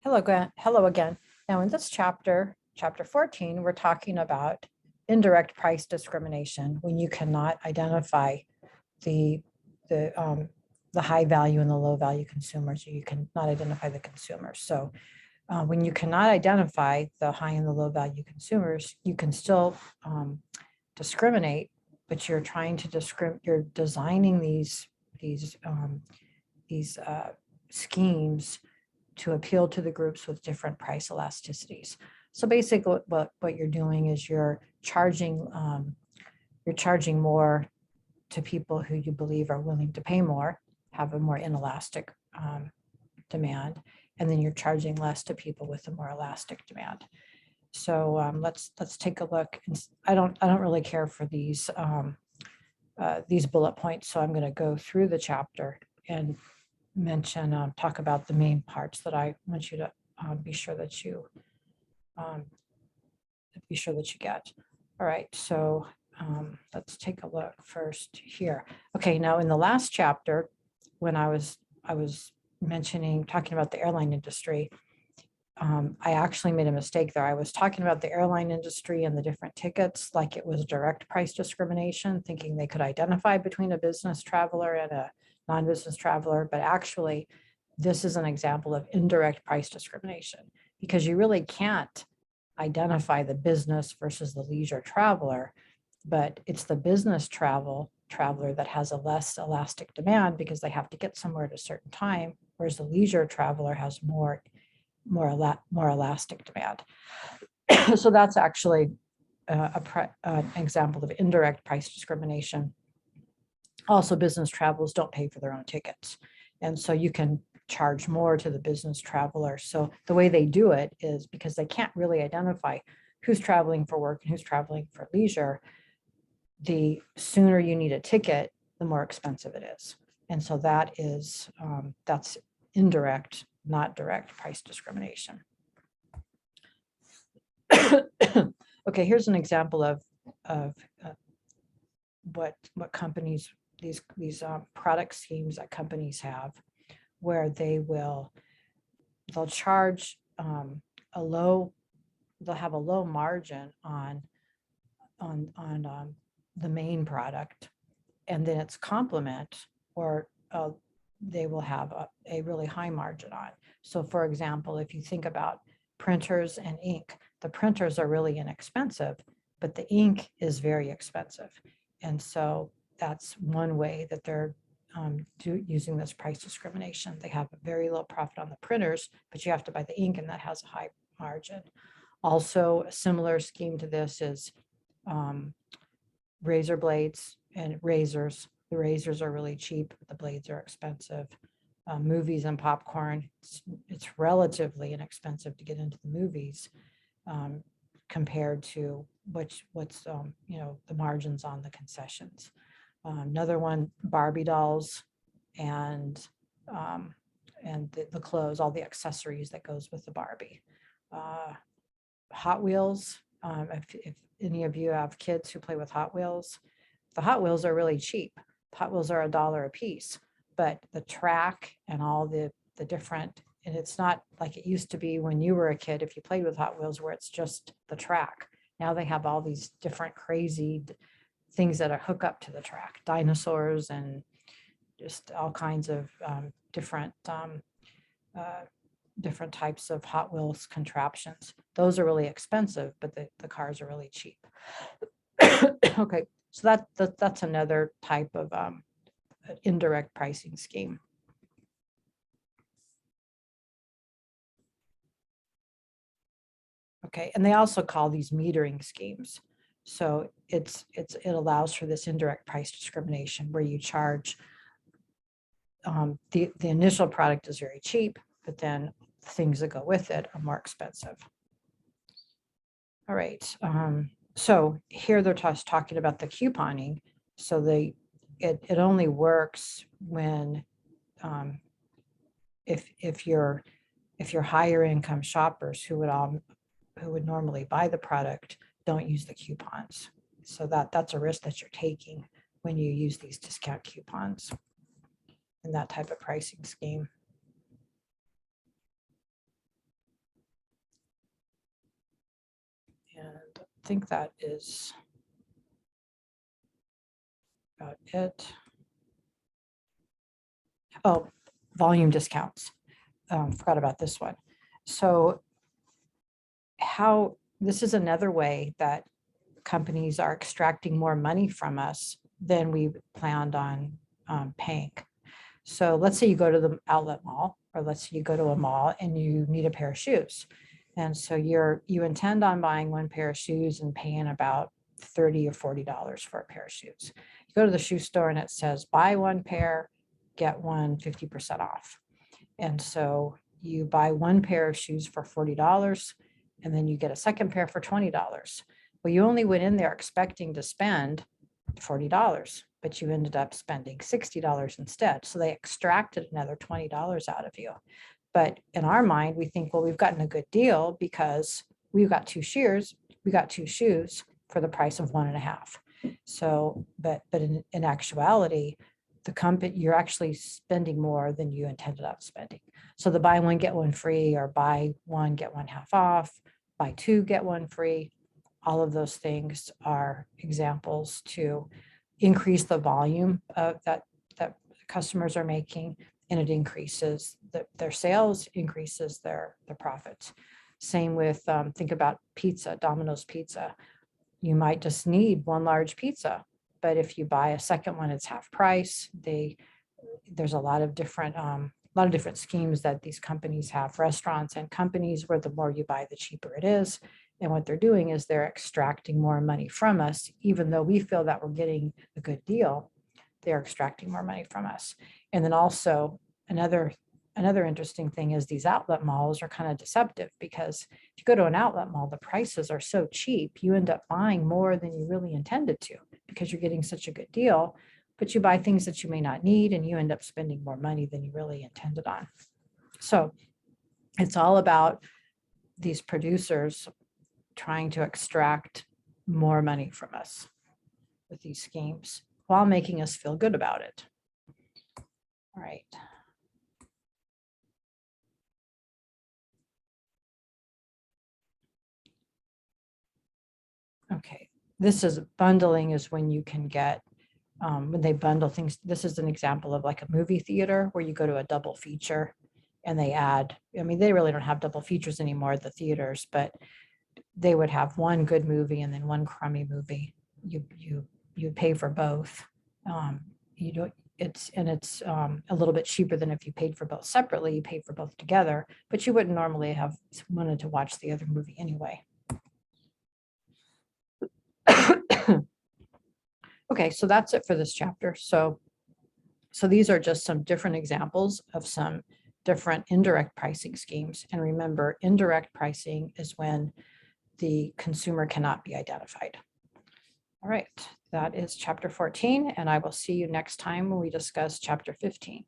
Hello again. Now in this chapter 14, we're talking about indirect price discrimination when you cannot identify the high value and the low value consumers, or you cannot identify the consumers. So when you cannot identify the high and the low value consumers, you can still discriminate, but you're trying to you're designing these schemes to appeal to the groups with different price elasticities. So basically what you're doing is you're charging more to people who you believe are willing to pay more, have a more inelastic demand, and then you're charging less to people with a more elastic demand. So let's take a look. I don't really care for these bullet points, so I'm going to go through the chapter and mention, talk about the main parts that I want you to be sure that you get. All right, so let's take a look first here. Okay, now in the last chapter, when I was talking about the airline industry, I actually made a mistake there. I was talking about the airline industry and the different tickets like it was direct price discrimination, thinking they could identify between a business traveler and a non-business traveler, but actually this is an example of indirect price discrimination because you really can't identify the business versus the leisure traveler, but it's the business traveler that has a less elastic demand because they have to get somewhere at a certain time, whereas the leisure traveler has more elastic demand. So that's actually an example of indirect price discrimination. Also, business travelers don't pay for their own tickets, and so you can charge more to the business traveler. So the way they do it is because they can't really identify who's traveling for work and who's traveling for leisure. The sooner you need a ticket, the more expensive it is, and so that is that's indirect, not direct price discrimination. Okay, here's an example of what companies, these product schemes that companies have, where they'll charge they'll have a low margin on the main product, and then its complement, or they will have a really high margin on. So for example, if you think about printers and ink, the printers are really inexpensive, but the ink is very expensive. And so that's one way that they're using this price discrimination. They have a very low profit on the printers, but you have to buy the ink, and that has a high margin. Also, a similar scheme to this is razor blades and razors. The razors are really cheap, but the blades are expensive. Movies and popcorn, it's relatively inexpensive to get into the movies compared to what's the margins on the concessions. Another one, Barbie dolls and the clothes, all the accessories that goes with the Barbie. Hot Wheels, if any of you have kids who play with Hot Wheels, the Hot Wheels are really cheap. Hot Wheels are $1 a piece, but the track and all the different, and it's not like it used to be when you were a kid, if you played with Hot Wheels, where it's just the track. Now they have all these different crazy things that are hook up to the track, dinosaurs and just all kinds of different types of Hot Wheels contraptions. Those are really expensive, but the cars are really cheap. Okay, so that's another type of indirect pricing scheme. Okay, and they also call these metering schemes. So it allows for this indirect price discrimination where you charge the initial product is very cheap, but then things that go with it are more expensive. All right, so here they're talking about the couponing. So it only works when if you're higher income shoppers who would normally buy the product don't use the coupons. So that's a risk that you're taking when you use these discount coupons in that type of pricing scheme. think that is about it. Oh, volume discounts. Forgot about this one. So this is another way that companies are extracting more money from us than we planned on paying. So let's say you go to the outlet mall, or let's say you go to a mall and you need a pair of shoes. And so you intend on buying one pair of shoes and paying about $30 or $40 for a pair of shoes. You go to the shoe store and it says, buy one pair, get one 50% off. And so you buy one pair of shoes for $40 and then you get a second pair for $20. Well, you only went in there expecting to spend $40, but you ended up spending $60 instead. So they extracted another $20 out of you. But in our mind, we think, well, we've gotten a good deal because we've got two shoes for the price of 1.5. So, but in actuality, the company, you're actually spending more than you intended on spending. So the buy one, get one free, or buy one, get one half off, buy two, get one free. All of those things are examples to increase the volume of that customers are making, and it increases their sales, increases their profits. Same with, think about pizza, Domino's Pizza. You might just need one large pizza, but if you buy a second one, it's half price. There's a lot of different schemes that these companies have, restaurants and companies, where the more you buy, the cheaper it is. And what they're doing is they're extracting more money from us, even though we feel that we're getting a good deal. They're extracting more money from us. And then also another interesting thing is these outlet malls are kind of deceptive, because if you go to an outlet mall, the prices are so cheap, you end up buying more than you really intended to, because you're getting such a good deal, but you buy things that you may not need and you end up spending more money than you really intended on. So it's all about these producers trying to extract more money from us with these schemes while making us feel good about it. All right. Okay, this is bundling, is when you can get, when they bundle things. This is an example of like a movie theater where you go to a double feature and they add, I mean, they really don't have double features anymore at the theaters, but they would have one good movie and then one crummy movie. You pay for both. You don't, it's a little bit cheaper than if you paid for both separately. You pay for both together, but you wouldn't normally have wanted to watch the other movie anyway. Okay, so that's it for this chapter. So these are just some different examples of some different indirect pricing schemes. And remember, indirect pricing is when the consumer cannot be identified. All right, that is chapter 14, and I will see you next time when we discuss chapter 15.